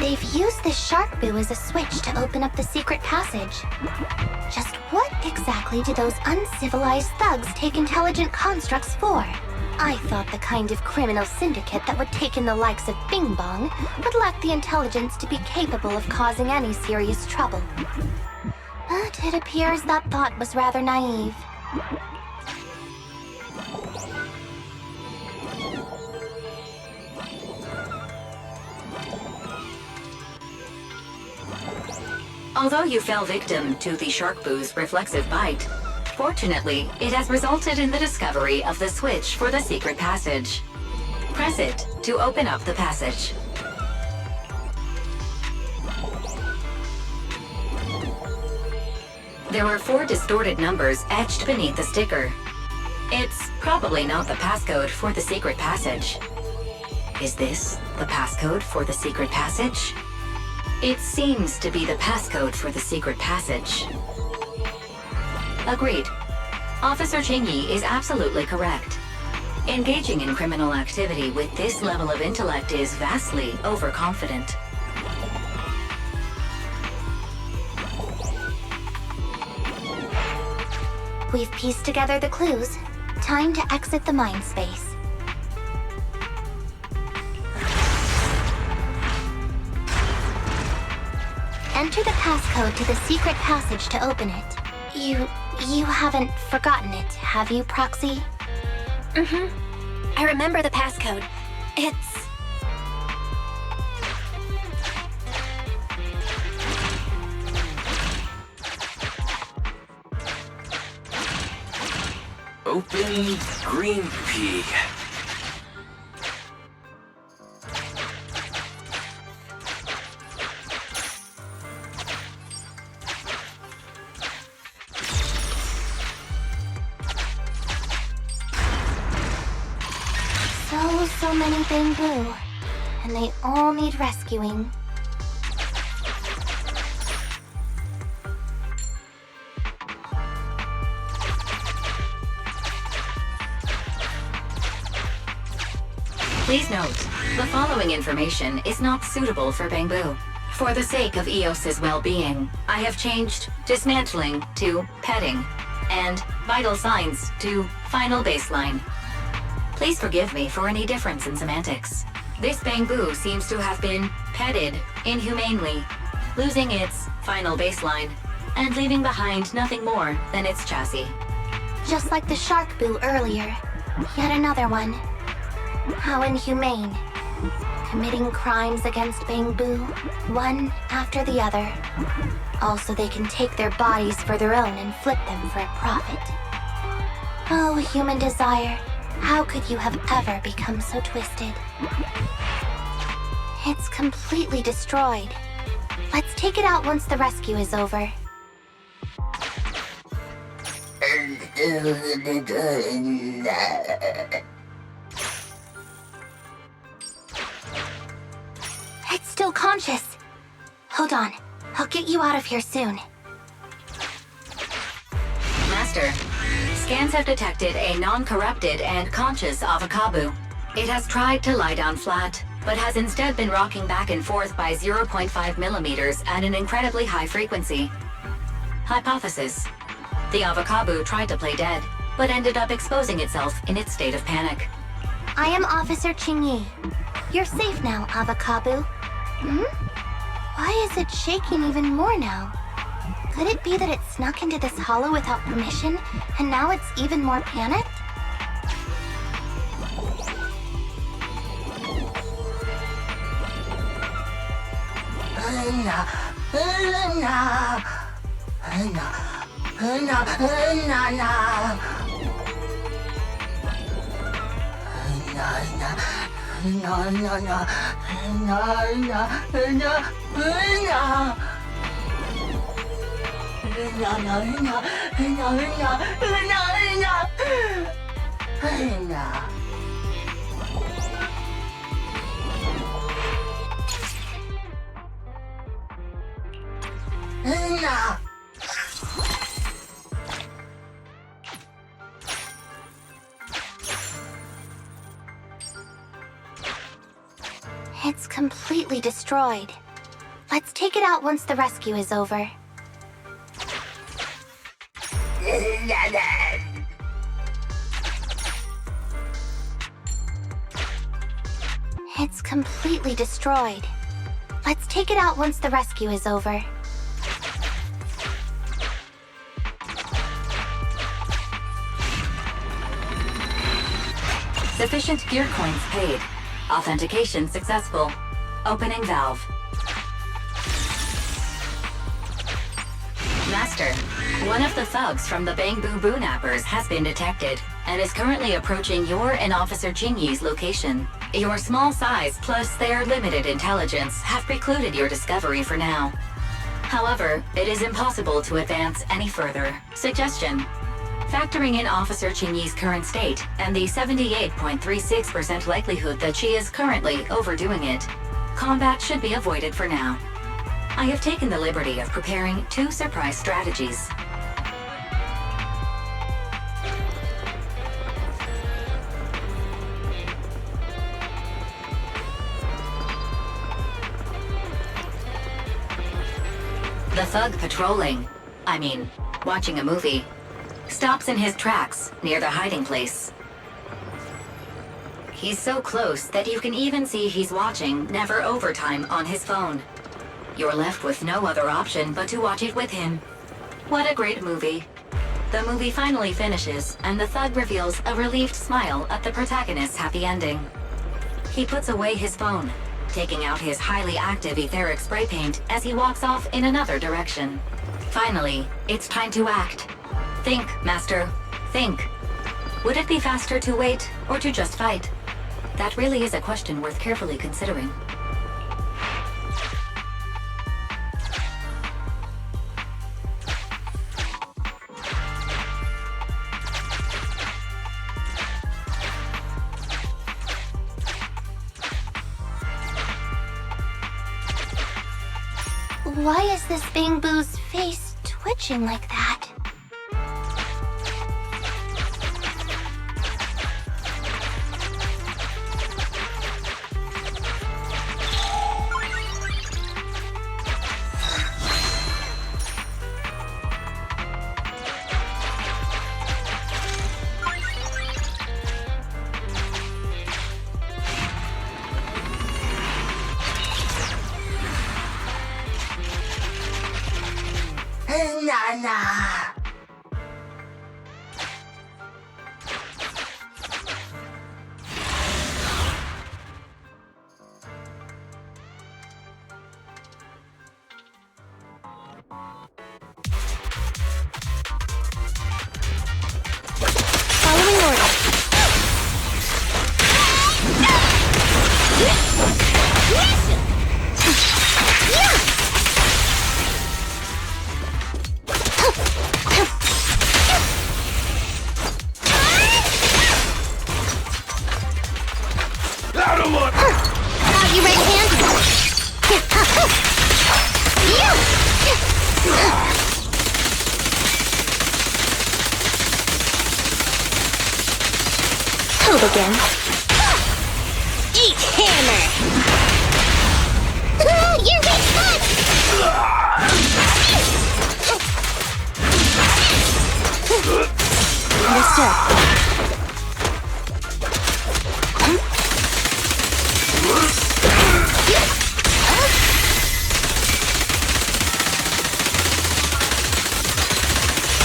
A: They've used the shark boo as a switch to open up the secret passage. Just what exactly do those uncivilized thugs take intelligent constructs for? I thought the kind of criminal syndicate that would take in the likes of Bing Bong would lack the intelligence to be capable of causing any serious trouble. But it appears that thought was rather naive.
E: Although you fell victim to the shark boo's reflexive bite, fortunately, it has resulted in the discovery of the switch for the secret passage. Press it to open up the passage. There are 4 distorted numbers etched beneath the sticker. It's probably not the passcode for the secret passage. Is this the passcode for the secret passage? It seems to be the passcode for the secret passage. Agreed. Officer Qingyi is absolutely correct. Engaging in criminal activity with this level of intellect is vastly overconfident.
A: We've pieced together the clues. Time to exit the mind space. Enter the passcode to the secret passage to open it. You haven't forgotten it, have you, Proxy?
B: I remember the passcode. It's...
D: Open green pea.
A: So many Bangboo, and they all need rescuing.
E: Please note, the following information is not suitable for Bangboo. For the sake of EOS's well-being, I have changed dismantling to petting, and vital signs to final baseline. Please forgive me for any difference in semantics. This Bangboo seems to have been petted inhumanely, losing its final baseline, and leaving behind nothing more than its chassis.
A: Just like the shark boo earlier. Yet another one. How inhumane. Committing crimes against Bangboo, one after the other. Also, they can take their bodies for their own and flip them for a profit. Oh, human desire. How could you have ever become so twisted? It's completely destroyed. Let's take it out once the rescue is over. It's still conscious. Hold on. I'll get you out of here soon.
E: Master, scans have detected a non-corrupted and conscious Avocabo. It has tried to lie down flat, but has instead been rocking back and forth by 0.5 millimeters at an incredibly high frequency. Hypothesis: the Avocabo tried to play dead, but ended up exposing itself in its state of panic.
A: I am Officer Qingyi. You're safe now, Avocabo. Why is it shaking even more now? Could it be that it snuck into this hollow without permission, and now it's even more panicked? It's completely destroyed. Let's take it out once the rescue is over. It's completely destroyed. Let's take it out once the rescue is over.
E: Sufficient gear coins paid. Authentication successful. Opening valve. Master, one of the thugs from the Bangboo Boonappers has been detected and is currently approaching your and Officer Qingyi's location. Your small size plus their limited intelligence have precluded your discovery for now. However, it is impossible to advance any further. Suggestion: factoring in Officer Qingyi's current state and the 78.36% likelihood that she is currently overdoing it, combat should be avoided for now. I have taken the liberty of preparing 2 surprise strategies. The thug patrolling, watching a movie, stops in his tracks near the hiding place. He's so close that you can even see he's watching Never Overtime on his phone. You're left with no other option but to watch it with him. What a great movie. The movie finally finishes, and the thug reveals a relieved smile at the protagonist's happy ending. He puts away his phone, taking out his highly active etheric spray paint as he walks off in another direction. Finally, it's time to act. Think, Master. Think. Would it be faster to wait or to just fight? That really is a question worth carefully considering.
A: Why is this Bangboo's face twitching like that?
F: Again. Eat hammer! You're big fun! Understood.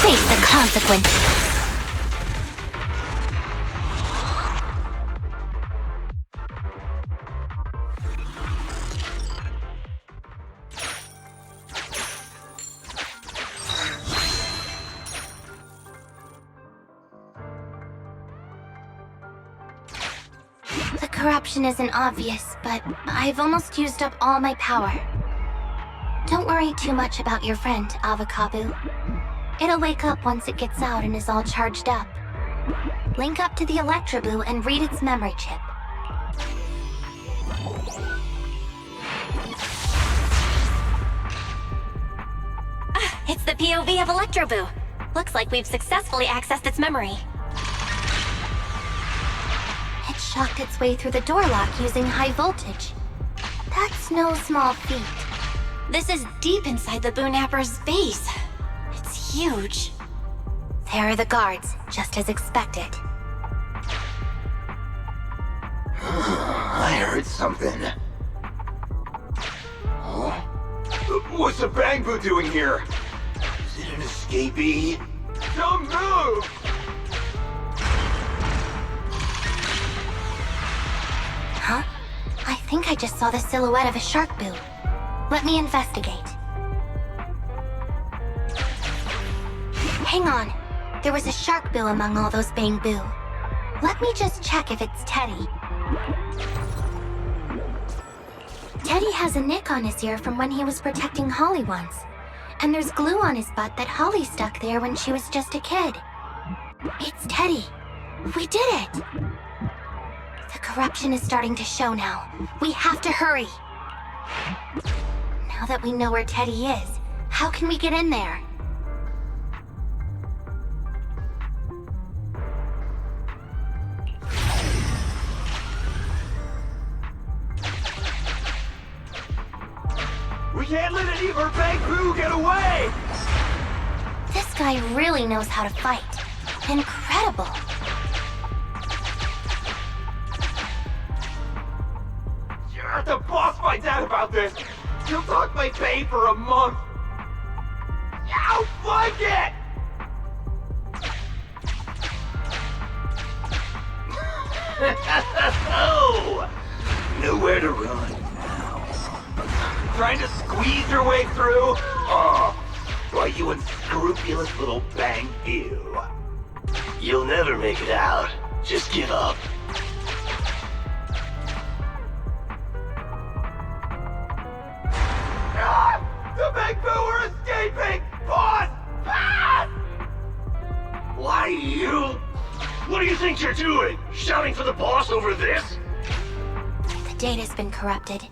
F: Face the consequences.
A: Corruption isn't obvious, but I've almost used up all my power. Don't worry too much about your friend, Avocado. It'll wake up once it gets out and is all charged up. Link up to the Electroboo and read its memory chip.
B: It's the POV of Electroboo. Looks like we've successfully accessed its memory.
A: It shocked its way through the door lock using high voltage. That's no small feat.
B: This is deep inside the Boonapper's base. It's huge.
A: There are the guards, just as expected.
I: I heard something. Huh? What's the Bangboo doing here? Is it an escapee? Don't move!
A: Huh? I think I just saw the silhouette of a shark boo. Let me investigate. Hang on. There was a shark boo among all those Bangboo. Let me just check if it's Teddy. Teddy has a nick on his ear from when he was protecting Holly once. And there's glue on his butt that Holly stuck there when she was just a kid. It's Teddy. We did it! The corruption is starting to show now. We have to hurry. Now that we know where Teddy is, how can we get in there?
I: We can't let any of our Bangboo get away!
A: This guy really knows how to fight. Incredible.
I: You have to boss my dad about this. He'll talk my pay for a month. I'll flag it! Oh, nowhere to run now. Trying to squeeze your way through? Oh, why, you unscrupulous little Bangboo. You'll never make it out. Just give up. Ah! The Bangboo are escaping! Boss! Pass! Why, you? What do you think you're doing? Shouting for the boss over this?
A: The data's been corrupted.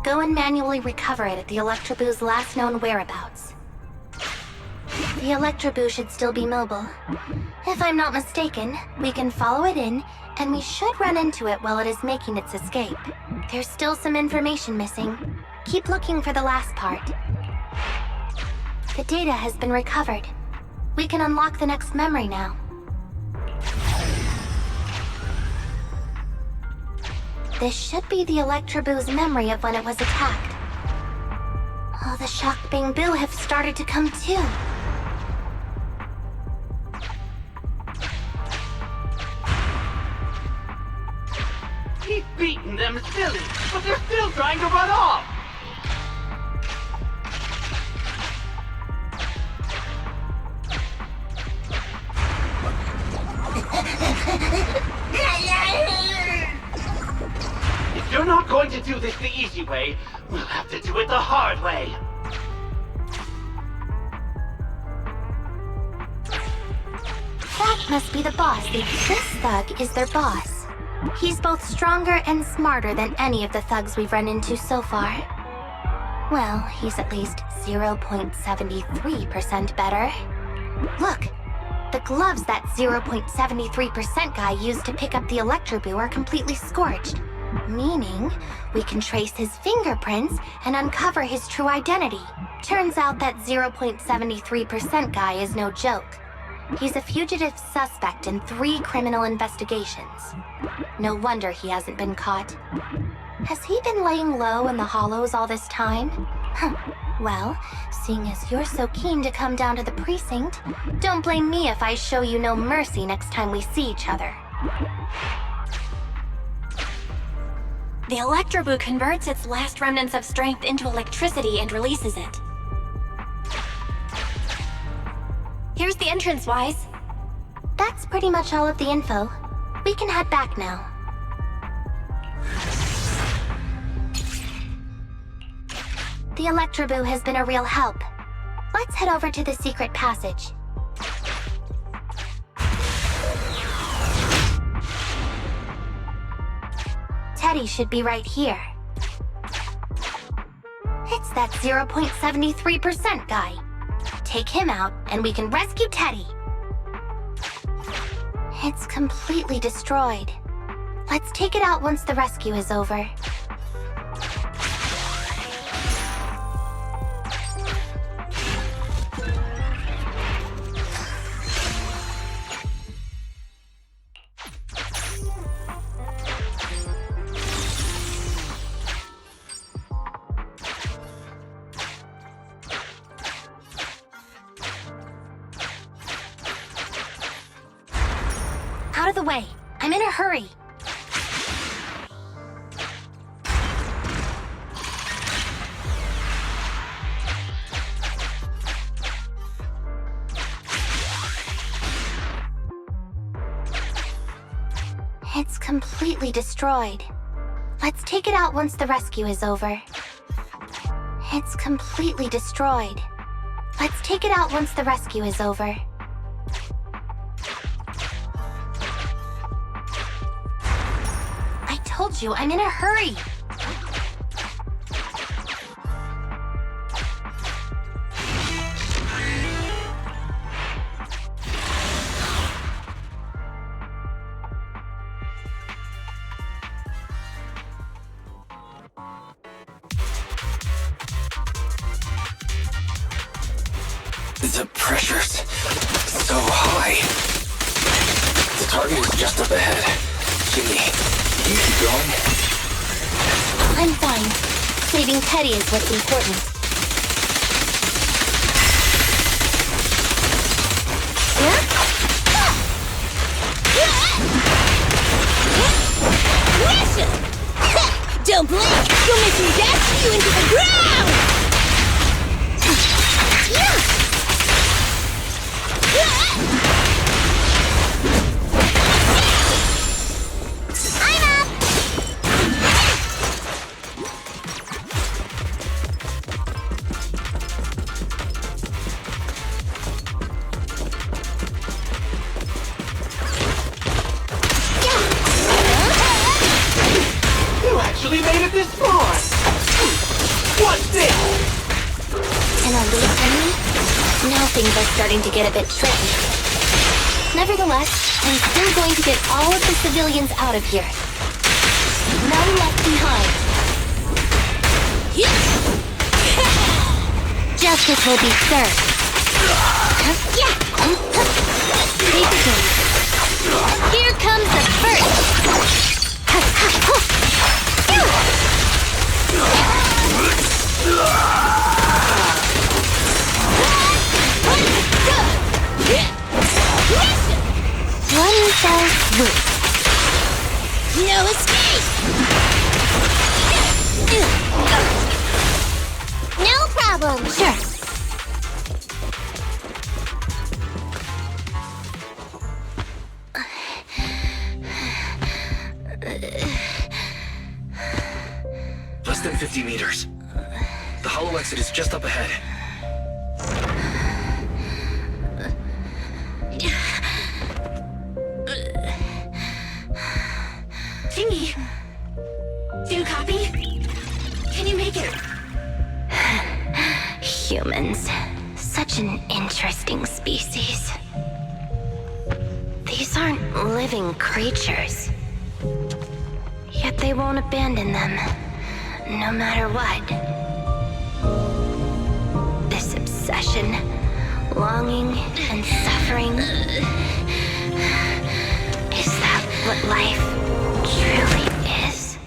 A: Go and manually recover it at the Electroboo's last known whereabouts. The Electroboo should still be mobile. If I'm not mistaken, we can follow it in, and we should run into it while it is making its escape. There's still some information missing. Keep looking for the last part. The data has been recovered. We can unlock the next memory now. This should be the Electroboo's memory of when it was attacked. Oh, the shocked Bangboo have started to come too.
I: He's beaten them silly, but they're still trying to run off! If you're not going to do this the easy way, we'll have to do it the hard way.
A: That must be the boss. This thug is their boss. He's both stronger and smarter than any of the thugs we've run into so far. Well, he's at least 0.73% better. Look, the gloves that 0.73% guy used to pick up the Electroboo are completely scorched. Meaning, we can trace his fingerprints and uncover his true identity. Turns out that 0.73% guy is no joke. He's a fugitive suspect in 3 criminal investigations. No wonder he hasn't been caught. Has he been laying low in the hollows all this time? Well, seeing as you're so keen to come down to the precinct, don't blame me if I show you no mercy next time we see each other.
B: The Electroboo converts its last remnants of strength into electricity and releases it. Here's the entrance, Wise.
A: That's pretty much all of the info. We can head back now. The Electroboo has been a real help. Let's head over to the secret passage. Teddy should be right here. It's that 0.73% guy. Take him out, and we can rescue Teddy. It's completely destroyed. Let's take it out once the rescue is over. Out of the way. I'm in a hurry. It's completely destroyed. Let's take it out once the rescue is over. It's completely destroyed. Let's take it out once the rescue is over. I told you, I'm in a hurry.
D: The pressure's so high. Target is just up ahead. Qingyi, can you keep going?
A: I'm fine. Saving Teddy is what's important.
F: Don't blink! You'll make me dash you into the ground! I'm up!
I: You actually made it this far! What's this?
A: An elite enemy? Now things are starting to get a bit tricky. Nevertheless, I'm still going to get all of the civilians out of here. None left behind. Justice will be served. Take it in. Here comes the first. One fell swoop.
F: No escape! No problem!
A: Sure.
D: Less than 50 meters. The hollow exit is just up ahead.
E: Qingyi! Do you copy? Can you make it?
A: Humans. Such an interesting species. These aren't living creatures. Yet they won't abandon them, no matter what. This obsession, longing, and suffering. Is that what life truly is?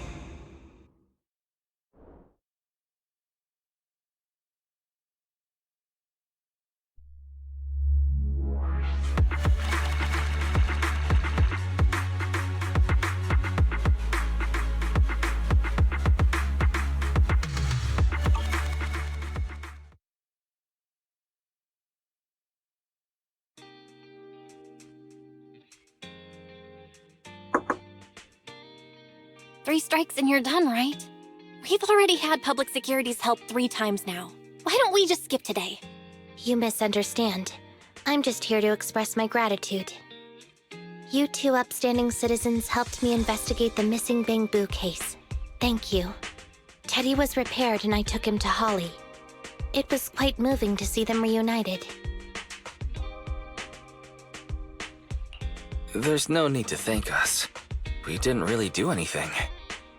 B: Three strikes and you're done, right? We've already had public security's help 3 times now. Why don't we just skip today?
A: You misunderstand. I'm just here to express my gratitude. You 2 upstanding citizens helped me investigate the missing Bangboo case. Thank you. Teddy was repaired and I took him to Holly. It was quite moving to see them reunited.
D: There's no need to thank us. We didn't really do anything.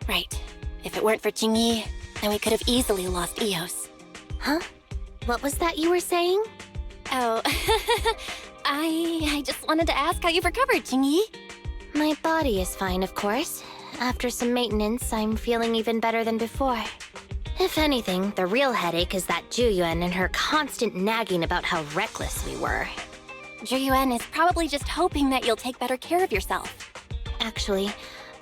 B: Right. If it weren't for Qingyi, then we could have easily lost EOS.
A: Huh? What was that you were saying?
B: Oh, I just wanted to ask how you've recovered, Qingyi.
A: My body is fine, of course. After some maintenance, I'm feeling even better than before. If anything, the real headache is that Juyuan and her constant nagging about how reckless we were.
B: Juyuan is probably just hoping that you'll take better care of yourself.
A: Actually,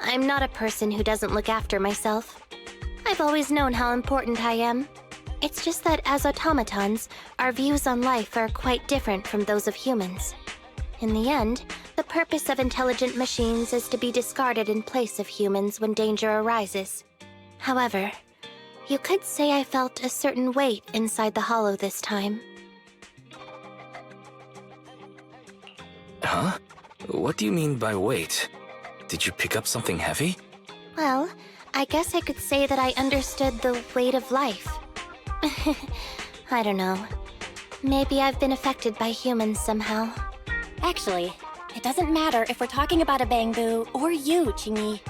A: I'm not a person who doesn't look after myself. I've always known how important I am. It's just that as automatons, our views on life are quite different from those of humans. In the end, the purpose of intelligent machines is to be discarded in place of humans when danger arises. However, you could say I felt a certain weight inside the hollow this time.
D: Huh? What do you mean by weight? Did you pick up something heavy?
A: Well, I guess I could say that I understood the weight of life. I don't know. Maybe I've been affected by humans somehow.
B: Actually, it doesn't matter if we're talking about a Bangboo or you, Qingyi.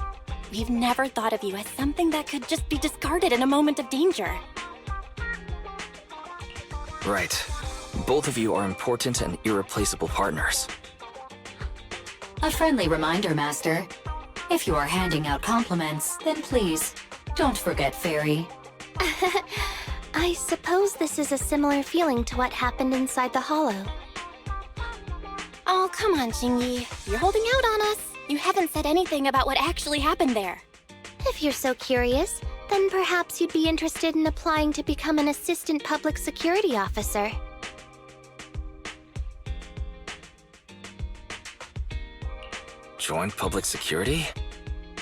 B: We've never thought of you as something that could just be discarded in a moment of danger.
D: Right. Both of you are important and irreplaceable partners.
E: A friendly reminder, Master. If you are handing out compliments, then please, don't forget Fairy.
A: I suppose this is a similar feeling to what happened inside the hollow.
B: Oh, come on, Qingyi. You're holding out on us. You haven't said anything about what actually happened there.
A: If you're so curious, then perhaps you'd be interested in applying to become an assistant public security officer.
D: Join public security?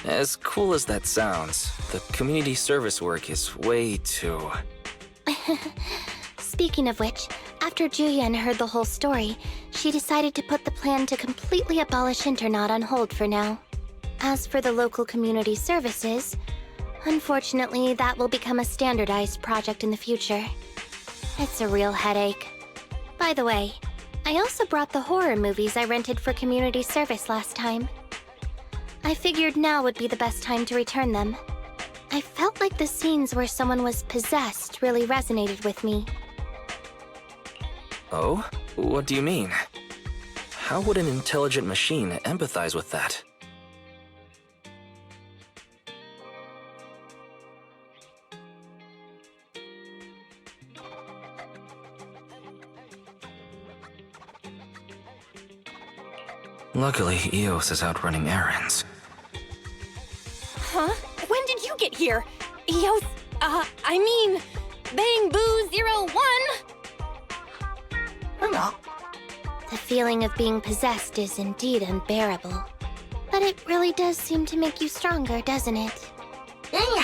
D: As cool as that sounds, the community service work is way too...
A: Speaking of which, after Juyen heard the whole story, she decided to put the plan to completely abolish Internaut on hold for now. As for the local community services, unfortunately, that will become a standardized project in the future. It's a real headache. By the way, I also brought the horror movies I rented for community service last time. I figured now would be the best time to return them. I felt like the scenes where someone was possessed really resonated with me.
D: Oh? What do you mean? How would an intelligent machine empathize with that? Luckily, EOS is out running errands.
B: Huh? When did you get here? EOS, I mean, Bangboo 01?
A: The feeling of being possessed is indeed unbearable. But it really does seem to make you stronger, doesn't it?
F: Yeah.